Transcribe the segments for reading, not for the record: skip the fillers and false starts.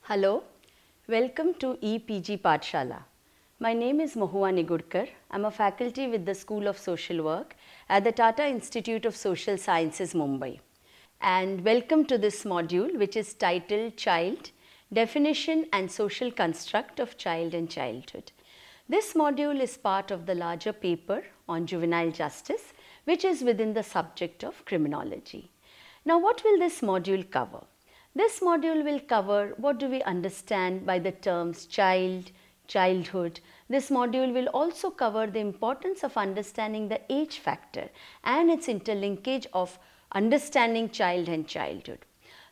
Hello, welcome to EPG Pathshala. My name is Mahua Nigurkar. I am a faculty with the School of Social Work at the Tata Institute of Social Sciences, Mumbai. And welcome to this module which is titled Child, Definition and Social Construct of Child and Childhood. This module is part of the larger paper on juvenile justice which is within the subject of criminology. Now what will this module cover? This module will cover what do we understand by the terms child, childhood. This module will also cover the importance of understanding the age factor and its interlinkage of understanding child and childhood.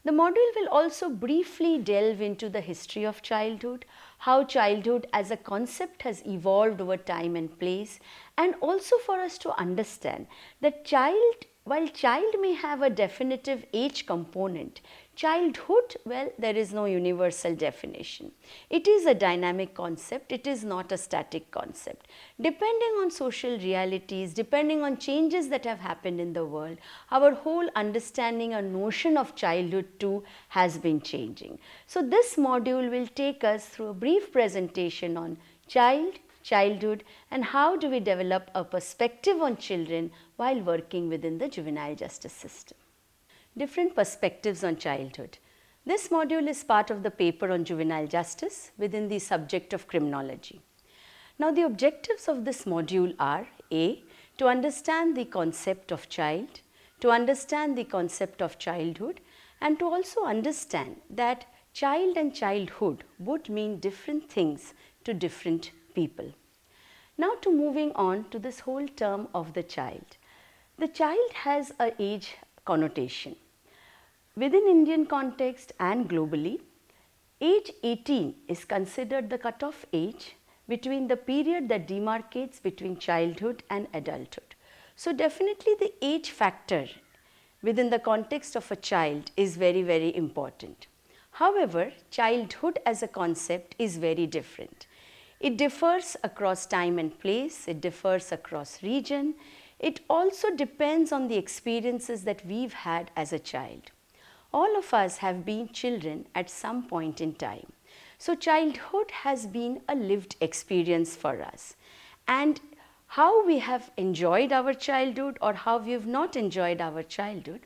The module will also briefly delve into the history of childhood, how childhood as a concept has evolved over time and place, and also for us to understand that while child may have a definitive age component, childhood, well, there is no universal definition. It is a dynamic concept, it is not a static concept. Depending on social realities, depending on changes that have happened in the world, our whole understanding or notion of childhood too has been changing. So this module will take us through a brief presentation on childhood, and how do we develop a perspective on children while working within the juvenile justice system. Different perspectives on childhood. This module is part of the paper on juvenile justice within the subject of criminology. Now the objectives of this module are A. To understand the concept of child, to understand the concept of childhood, and to also understand that child and childhood would mean different things to different people. Now to moving on to this whole term of the child. The child has an age connotation. Within Indian context and globally, age 18 is considered the cutoff age between the period that demarcates between childhood and adulthood. So definitely the age factor within the context of a child is very, very important. However, childhood as a concept is very different. It differs across time and place, it differs across region, it also depends on the experiences that we've had as a child. All of us have been children at some point in time. So childhood has been a lived experience for us. And how we have enjoyed our childhood or how we have not enjoyed our childhood,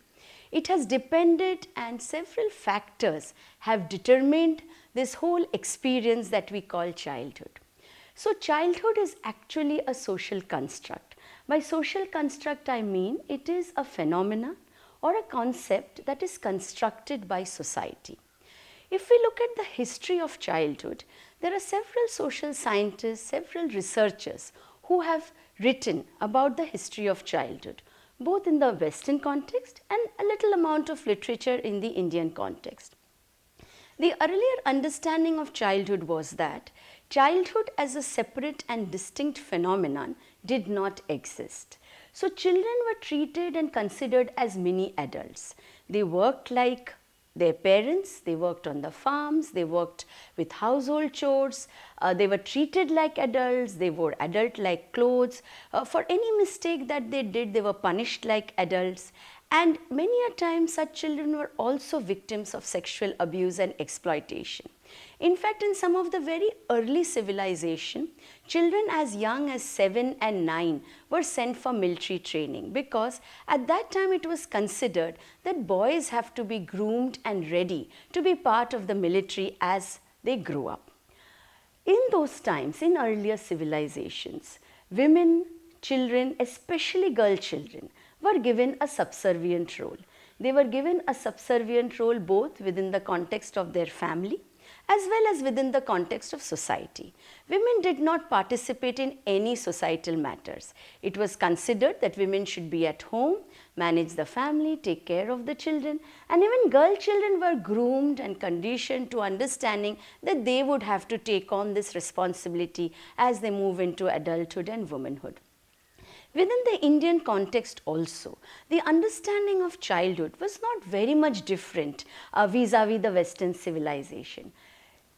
it has depended, and several factors have determined this whole experience that we call childhood. So childhood is actually a social construct. By social construct I mean it is a phenomena or a concept that is constructed by society. If we look at the history of childhood, there are several social scientists, several researchers who have written about the history of childhood, both in the Western context and a little amount of literature in the Indian context. The earlier understanding of childhood was that childhood as a separate and distinct phenomenon did not exist. So children were treated and considered as mini adults. They worked like their parents, they worked on the farms, they worked with household chores, they were treated like adults, they wore adult-like clothes. For any mistake that they did, they were punished like adults. And many a time such children were also victims of sexual abuse and exploitation. In fact, in some of the very early civilization, children as young as 7 and 9 were sent for military training, because at that time it was considered that boys have to be groomed and ready to be part of the military as they grew up. In those times, in earlier civilizations, women, children, especially girl children, were given a subservient role. They were given a subservient role both within the context of their family as well as within the context of society. Women did not participate in any societal matters. It was considered that women should be at home, manage the family, take care of the children, and even girl children were groomed and conditioned to understanding that they would have to take on this responsibility as they move into adulthood and womanhood. Within the Indian context also, the understanding of childhood was not very much different vis-a-vis the Western civilization.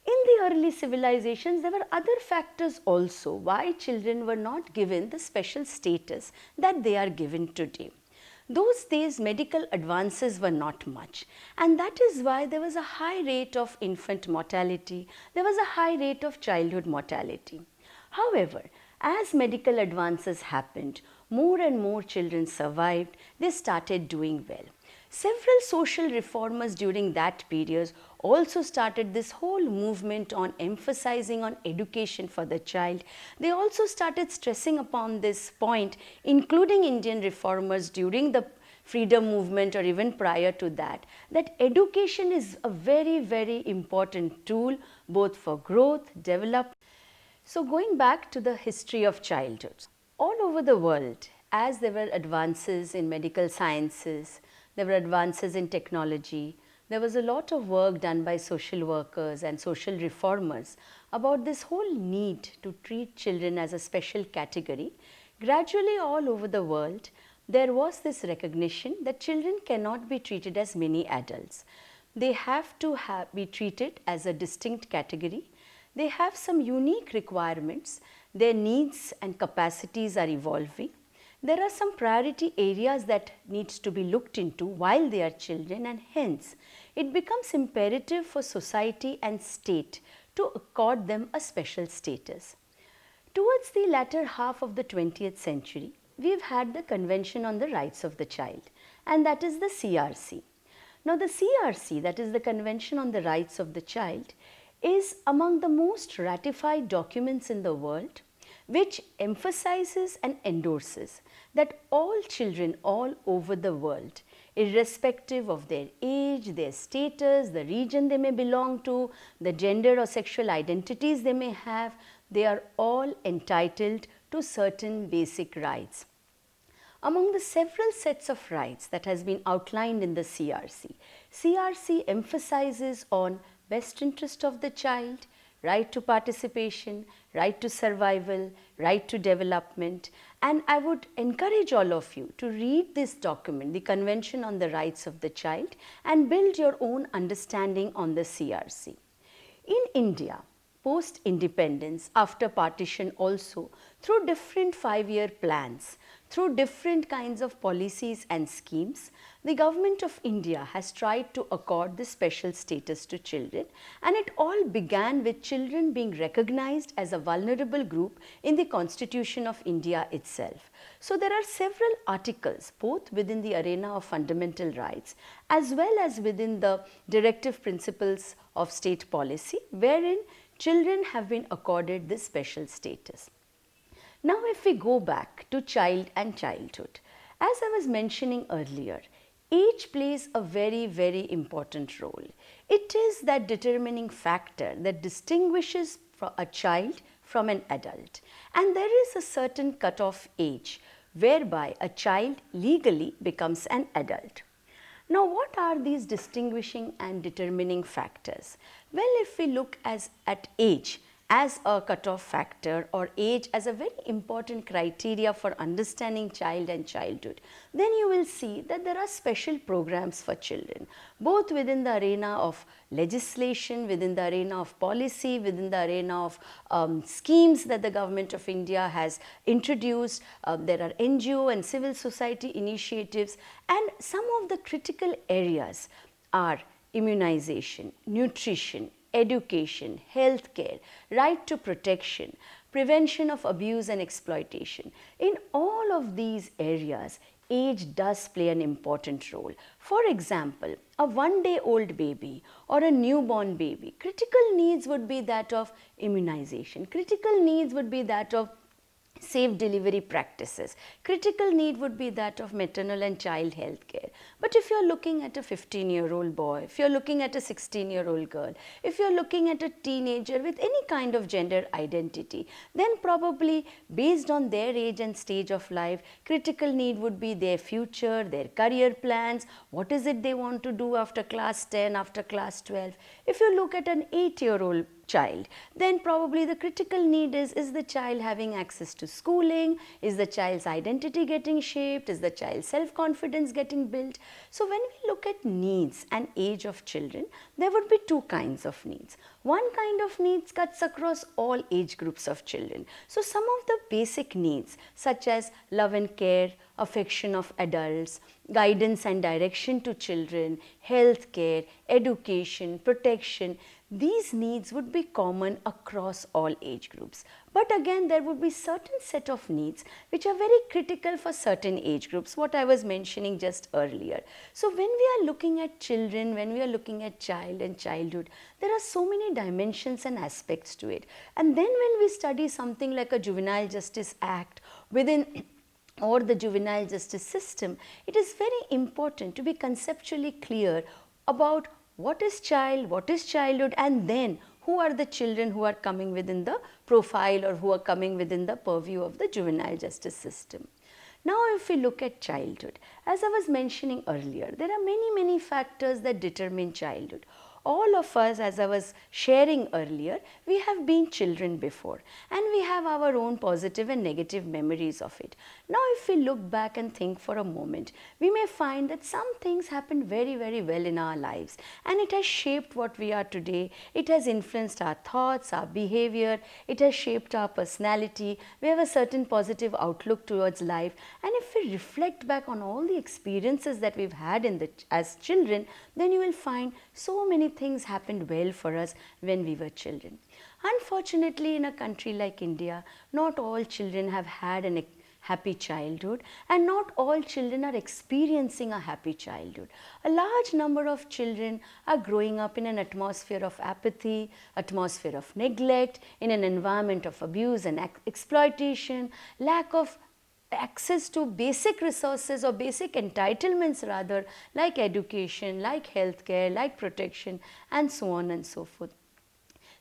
In the early civilizations, there were other factors also why children were not given the special status that they are given today. Those days medical advances were not much, and that is why there was a high rate of infant mortality, there was a high rate of childhood mortality. However, as medical advances happened, more and more children survived, they started doing well. Several social reformers during that period also started this whole movement on emphasizing on education for the child. They also started stressing upon this point, including Indian reformers during the freedom movement or even prior to that, that education is a very, very important tool both for growth, development. So going back to the history of childhood, all over the world, as there were advances in medical sciences, there were advances in technology, there was a lot of work done by social workers and social reformers about this whole need to treat children as a special category. Gradually all over the world, there was this recognition that children cannot be treated as mini adults. They have to be treated as a distinct category. They have some unique requirements, their needs and capacities are evolving. There are some priority areas that needs to be looked into while they are children, and hence it becomes imperative for society and state to accord them a special status. Towards the latter half of the 20th century, we have had the Convention on the Rights of the Child, and that is the CRC. Now the CRC, that is the Convention on the Rights of the Child, is among the most ratified documents in the world, which emphasizes and endorses that all children all over the world, irrespective of their age, their status, the region they may belong to, the gender or sexual identities they may have, they are all entitled to certain basic rights. Among the several sets of rights that has been outlined in the CRC emphasizes on best interest of the child, right to participation, right to survival, right to development, and I would encourage all of you to read this document, the Convention on the Rights of the Child, and build your own understanding on the CRC. In India, post-independence, after partition also, through different 5-year plans, through different kinds of policies and schemes, the government of India has tried to accord this special status to children, and it all began with children being recognized as a vulnerable group in the Constitution of India itself. So there are several articles both within the arena of fundamental rights as well as within the directive principles of state policy wherein children have been accorded this special status. Now if we go back to child and childhood, as I was mentioning earlier, age plays a very, very important role. It is that determining factor that distinguishes a child from an adult, and there is a certain cutoff age whereby a child legally becomes an adult. Now what are these distinguishing and determining factors? Well, if we look at age as a cutoff factor or age as a very important criteria for understanding child and childhood, then you will see that there are special programs for children, both within the arena of legislation, within the arena of policy, within the arena of schemes that the government of India has introduced. There are NGO and civil society initiatives, and some of the critical areas are immunization, nutrition, education, healthcare, right to protection, prevention of abuse and exploitation. In all of these areas, age does play an important role. For example, a 1-day-old baby or a newborn baby, critical needs would be that of immunization, critical needs would be that of safe delivery practices. Critical need would be that of maternal and child health care. But if you are looking at a 15-year-old boy, if you are looking at a 16-year-old girl, if you are looking at a teenager with any kind of gender identity, then probably based on their age and stage of life, critical need would be their future, their career plans, what is it they want to do after class 10, after class 12. If you look at an 8-year-old child. Then probably the critical need is the child having access to schooling? Is the child's identity getting shaped? Is the child's self-confidence getting built? So when we look at needs and age of children, there would be two kinds of needs. One kind of needs cuts across all age groups of children. So some of the basic needs such as love and care, affection of adults, guidance and direction to children, health care, education, protection, these needs would be common across all age groups. But again, there would be certain set of needs which are very critical for certain age groups, what I was mentioning just earlier. So when we are looking at children, when we are looking at child and childhood, there are so many dimensions and aspects to it. And then when we study something like a Juvenile Justice Act within or the juvenile justice system, it is very important to be conceptually clear about what is child, what is childhood, and then who are the children who are coming within the profile or who are coming within the purview of the juvenile justice system. Now if we look at childhood, as I was mentioning earlier, there are many factors that determine childhood. All of us, as I was sharing earlier, we have been children before and we have our own positive and negative memories of it. Now if we look back and think for a moment, we may find that some things happened very well in our lives and it has shaped what we are today. It has influenced our thoughts, our behavior, it has shaped our personality. We have a certain positive outlook towards life, and if we reflect back on all the experiences that we've had as children, then you will find so many things happened well for us when we were children. Unfortunately, in a country like India, not all children have had a happy childhood and not all children are experiencing a happy childhood. A large number of children are growing up in an atmosphere of apathy, atmosphere of neglect, in an environment of abuse and exploitation, lack of access to basic resources or basic entitlements rather, like education, like healthcare, like protection, and so on and so forth.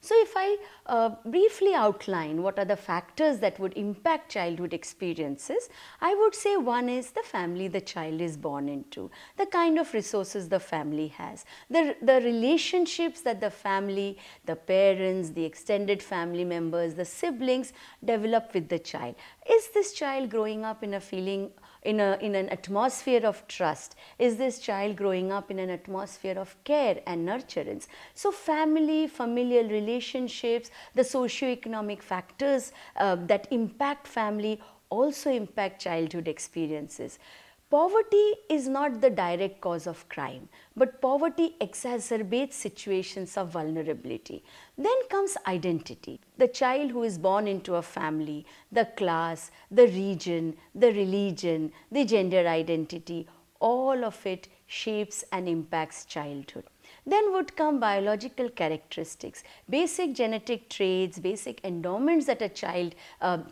So if I briefly outline what are the factors that would impact childhood experiences, I would say one is the family the child is born into, the kind of resources the family has, the relationships that the family, the parents, the extended family members, the siblings develop with the child. Is this child growing up in a feeling, in an atmosphere of trust? Is this child growing up in an atmosphere of care and nurturance? So family, familial relationships, the socio-economic factors that impact family also impact childhood experiences. Poverty is not the direct cause of crime, but poverty exacerbates situations of vulnerability. Then comes identity. The child who is born into a family, the class, the region, the religion, the gender identity, all of it shapes and impacts childhood. Then would come biological characteristics, basic genetic traits, basic endowments that a child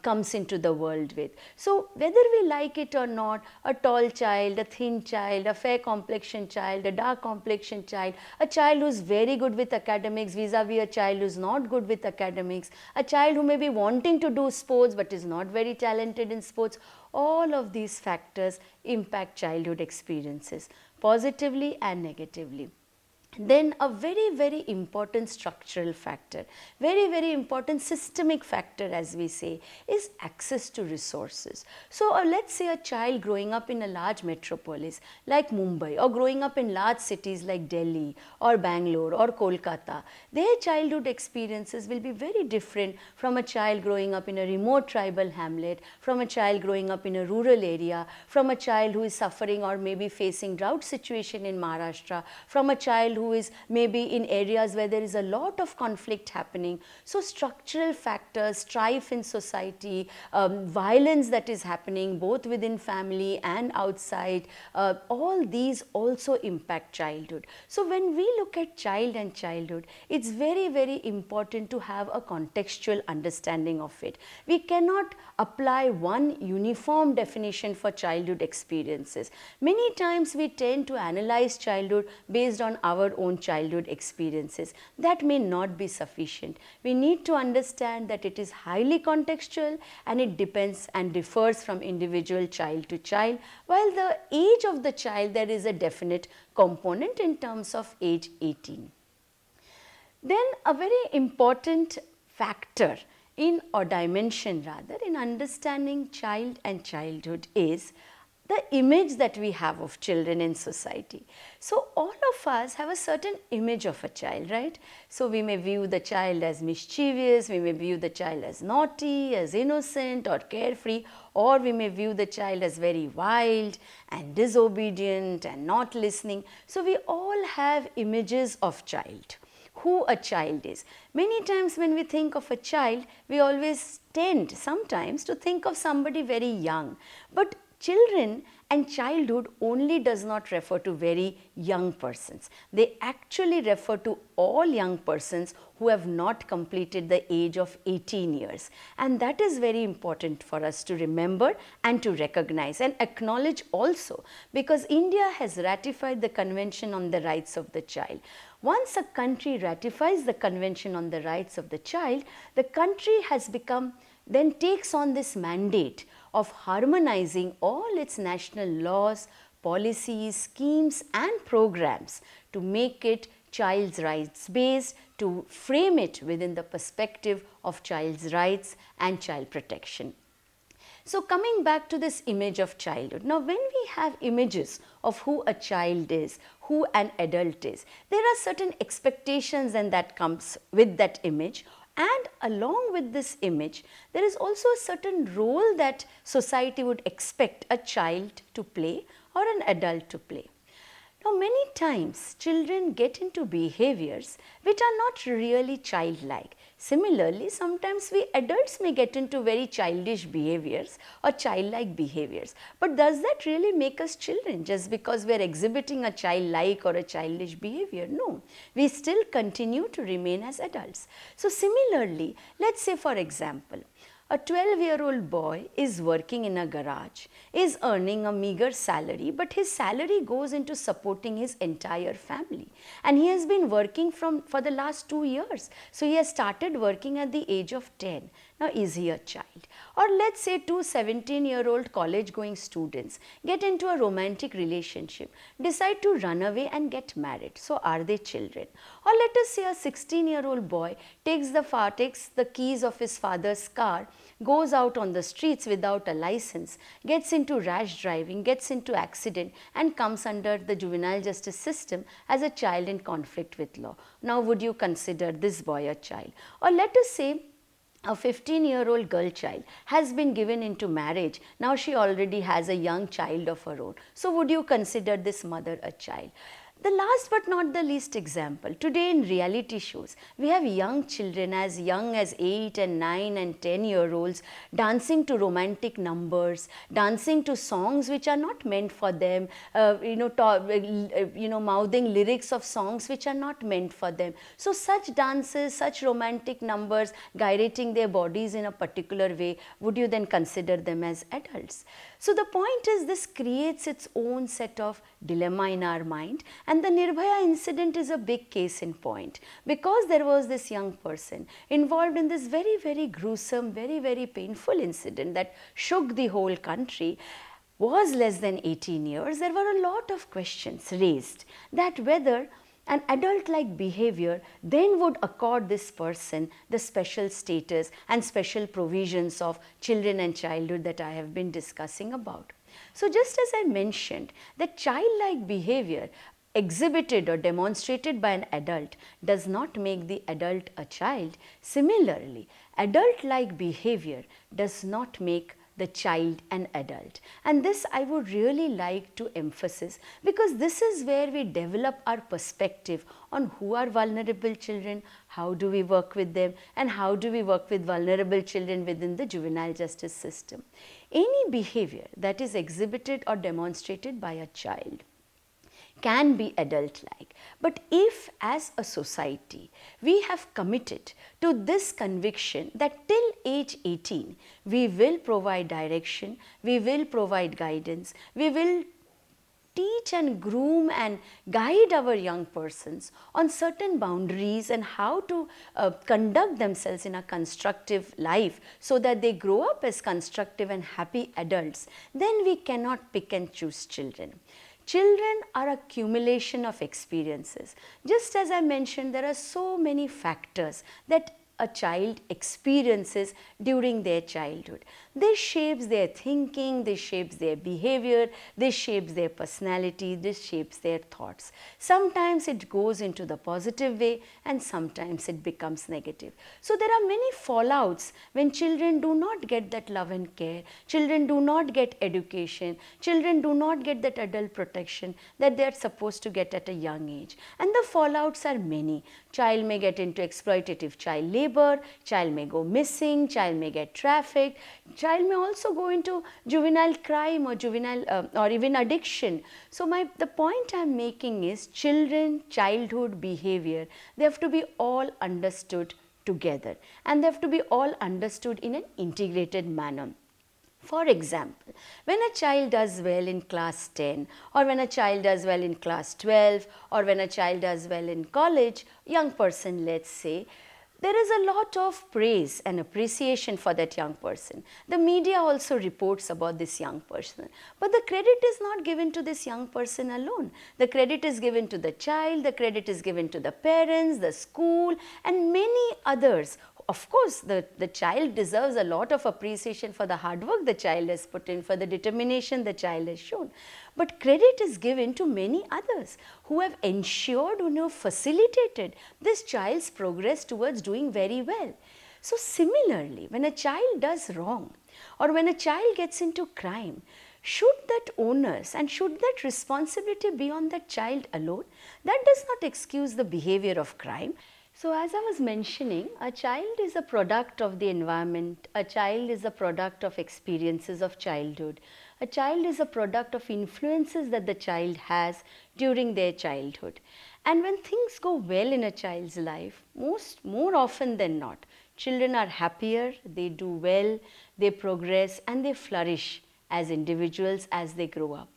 comes into the world with. So whether we like it or not, a tall child, a thin child, a fair complexion child, a dark complexion child, a child who is very good with academics vis-a-vis a child who is not good with academics, a child who may be wanting to do sports but is not very talented in sports, all of these factors impact childhood experiences positively and negatively. Then a very important structural factor, very important systemic factor, as we say, is access to resources. So let's say a child growing up in a large metropolis like Mumbai, or growing up in large cities like Delhi or Bangalore or Kolkata, their childhood experiences will be very different from a child growing up in a remote tribal hamlet, from a child growing up in a rural area, from a child who is suffering or maybe facing drought situation in Maharashtra, from a child who is maybe in areas where there is a lot of conflict happening. So structural factors, strife in society, violence that is happening both within family and outside, all these also impact childhood. So when we look at child and childhood, it's very important to have a contextual understanding of it. We cannot apply one uniform definition for childhood experiences. Many times we tend to analyze childhood based on our own childhood experiences. That may not be sufficient. We need to understand that it is highly contextual and it depends and differs from individual child to child, while the age of the child, there is a definite component in terms of age 18. Then a very important factor in, or dimension rather, in understanding child and childhood is the image that we have of children in society. So all of us have a certain image of a child, right? So we may view the child as mischievous, we may view the child as naughty, as innocent or carefree, or we may view the child as very wild and disobedient and not listening. So we all have images of child, who a child is. Many times when we think of a child, we always tend sometimes to think of somebody very young. But children and childhood only does not refer to very young persons. They actually refer to all young persons who have not completed the age of 18 years. And that is very important for us to remember and to recognize and acknowledge also, because India has ratified the Convention on the Rights of the Child. Once a country ratifies the Convention on the Rights of the Child, the country has become, then takes on this mandate of harmonizing all its national laws, policies, schemes and programs to make it child's rights based, to frame it within the perspective of child's rights and child protection. So coming back to this image of childhood, now when we have images of who a child is, who an adult is, there are certain expectations and that comes with that image, and along with this image there is also a certain role that society would expect a child to play or an adult to play. Now many times children get into behaviors which are not really childlike. Similarly, sometimes we adults may get into very childish behaviors or childlike behaviors. But does that really make us children just because we are exhibiting a childlike or a childish behavior? No, we still continue to remain as adults. So similarly, let's say for example, a 12-year-old boy is working in a garage, is earning a meager salary, but his salary goes into supporting his entire family. And he has been working for the last 2 years. So he has started working at the age of 10. Now, is he a child? Or let's say two 17-year-old college-going students get into a romantic relationship, decide to run away and get married. So, are they children? Or let us say a 16-year-old boy takes the keys of his father's car, goes out on the streets without a license, gets into rash driving, gets into accident and comes under the juvenile justice system as a child in conflict with law. Now, would you consider this boy a child? Or let us say a 15-year-old girl child has been given into marriage. Now she already has a young child of her own. So would you consider this mother a child? The last but not the least example, today in reality shows, we have young children as young as 8 and 9 and 10-year-olds dancing to romantic numbers, dancing to songs which are not meant for them, mouthing lyrics of songs which are not meant for them. So such dances, such romantic numbers, gyrating their bodies in a particular way, would you then consider them as adults? So the point is, this creates its own set of dilemma in our mind, and the Nirbhaya incident is a big case in point, because there was this young person involved in this very, very gruesome, very, very painful incident that shook the whole country, was less than 18 years. There were a lot of questions raised that whether an adult-like behavior then would accord this person the special status and special provisions of children and childhood that I have been discussing about. So just as I mentioned that childlike behavior exhibited or demonstrated by an adult does not make the adult a child, similarly, adult-like behavior does not make the child an adult. And this I would really like to emphasize, because this is where we develop our perspective on who are vulnerable children, how do we work with them, and how do we work with vulnerable children within the juvenile justice system. Any behavior that is exhibited or demonstrated by a child can be adult-like. But if as a society we have committed to this conviction that till age 18 we will provide direction, we will provide guidance, we will teach and groom and guide our young persons on certain boundaries and how to conduct themselves in a constructive life so that they grow up as constructive and happy adults, then we cannot pick and choose children. Children are a accumulation of experiences. Just as I mentioned, there are so many factors that a child experiences during their childhood. This shapes their thinking, this shapes their behavior, this shapes their personality, this shapes their thoughts. Sometimes it goes into the positive way and sometimes it becomes negative. So there are many fallouts when children do not get that love and care, children do not get education, children do not get that adult protection that they are supposed to get at a young age. And the fallouts are many. Child may get into exploitative child labor, child may go missing, child may get trafficked, child may also go into juvenile crime or juvenile or even addiction. So the point I am making is children, childhood behavior, they have to be all understood together and they have to be all understood in an integrated manner. For example, when a child does well in class 10 or when a child does well in class 12 or when a child does well in college, young person let's say, there is a lot of praise and appreciation for that young person. The media also reports about this young person. But the credit is not given to this young person alone. The credit is given to the child, the credit is given to the parents, the school and many others. Of course, the child deserves a lot of appreciation for the hard work the child has put in, for the determination the child has shown. But credit is given to many others who have ensured, who have facilitated this child's progress towards doing very well. So similarly, when a child does wrong or when a child gets into crime, should that onus and should that responsibility be on that child alone? That does not excuse the behavior of crime. So as I was mentioning, a child is a product of the environment, a child is a product of experiences of childhood, a child is a product of influences that the child has during their childhood. And when things go well in a child's life, more often than not, children are happier, they do well, they progress and they flourish as individuals as they grow up.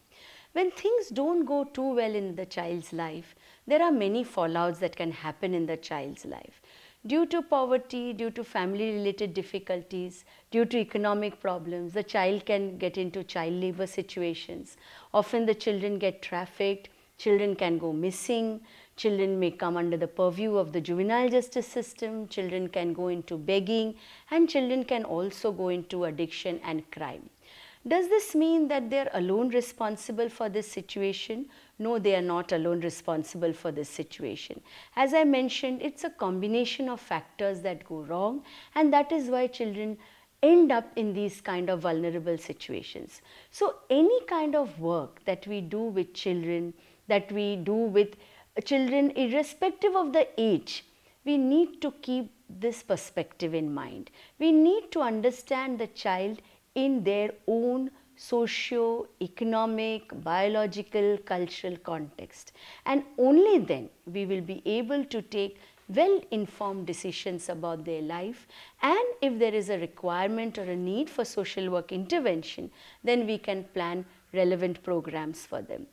When things don't go too well in the child's life, there are many fallouts that can happen in the child's life. Due to poverty, due to family related difficulties, due to economic problems, the child can get into child labor situations. Often the children get trafficked, children can go missing, children may come under the purview of the juvenile justice system, children can go into begging and children can also go into addiction and crime. Does this mean that they are alone responsible for this situation? No, they are not alone responsible for this situation. As I mentioned, it's a combination of factors that go wrong and that is why children end up in these kind of vulnerable situations. So any kind of work that we do with children, irrespective of the age, we need to keep this perspective in mind. We need to understand the child in their own socio-economic, biological, cultural context. And only then we will be able to take well-informed decisions about their life, and if there is a requirement or a need for social work intervention, then we can plan relevant programs for them.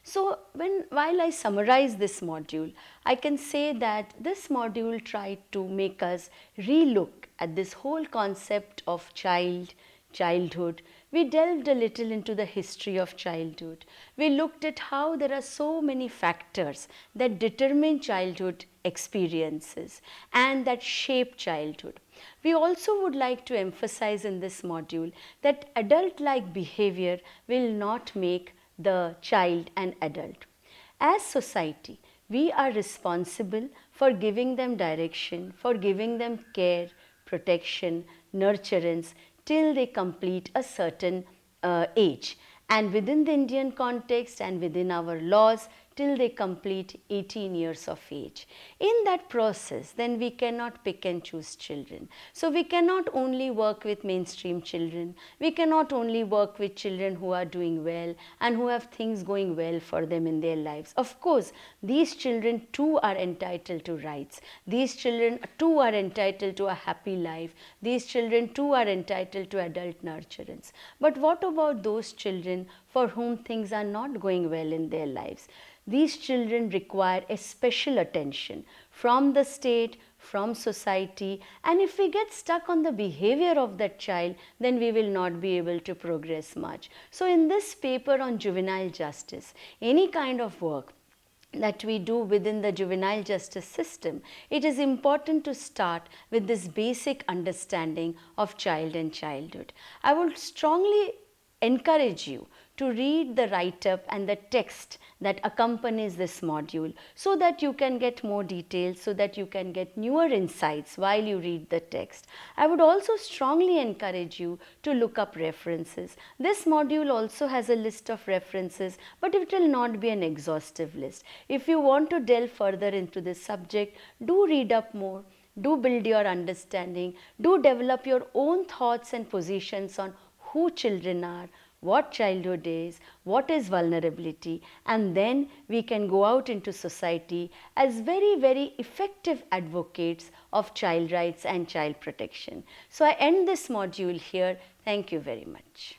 So while I summarize this module, I can say that this module tried to make us relook at this whole concept of childhood. We delved a little into the history of childhood. We looked at how there are so many factors that determine childhood experiences and that shape childhood. We also would like to emphasize in this module that adult-like behavior will not make the child an adult. As society, we are responsible for giving them direction, for giving them care, protection, nurturance, till they complete a certain age, and within the Indian context and within our laws till they complete 18 years of age. In that process, then we cannot pick and choose children. So we cannot only work with mainstream children, we cannot only work with children who are doing well and who have things going well for them in their lives. Of course, these children too are entitled to rights. These children too are entitled to a happy life. These children too are entitled to adult nurturance. But what about those children for whom things are not going well in their lives. These children require a special attention from the state, from society, and if we get stuck on the behavior of that child, then we will not be able to progress much. So in this paper on juvenile justice, any kind of work that we do within the juvenile justice system, it is important to start with this basic understanding of child and childhood. I would strongly encourage you to read the write-up and the text that accompanies this module so that you can get more details, so that you can get newer insights while you read the text. I would also strongly encourage you to look up references. This module also has a list of references, but it will not be an exhaustive list. If you want to delve further into this subject, do read up more. Do build your understanding, do develop your own thoughts and positions on who children are, what childhood is, what is vulnerability, and then we can go out into society as very, very effective advocates of child rights and child protection. So I end this module here. Thank you very much.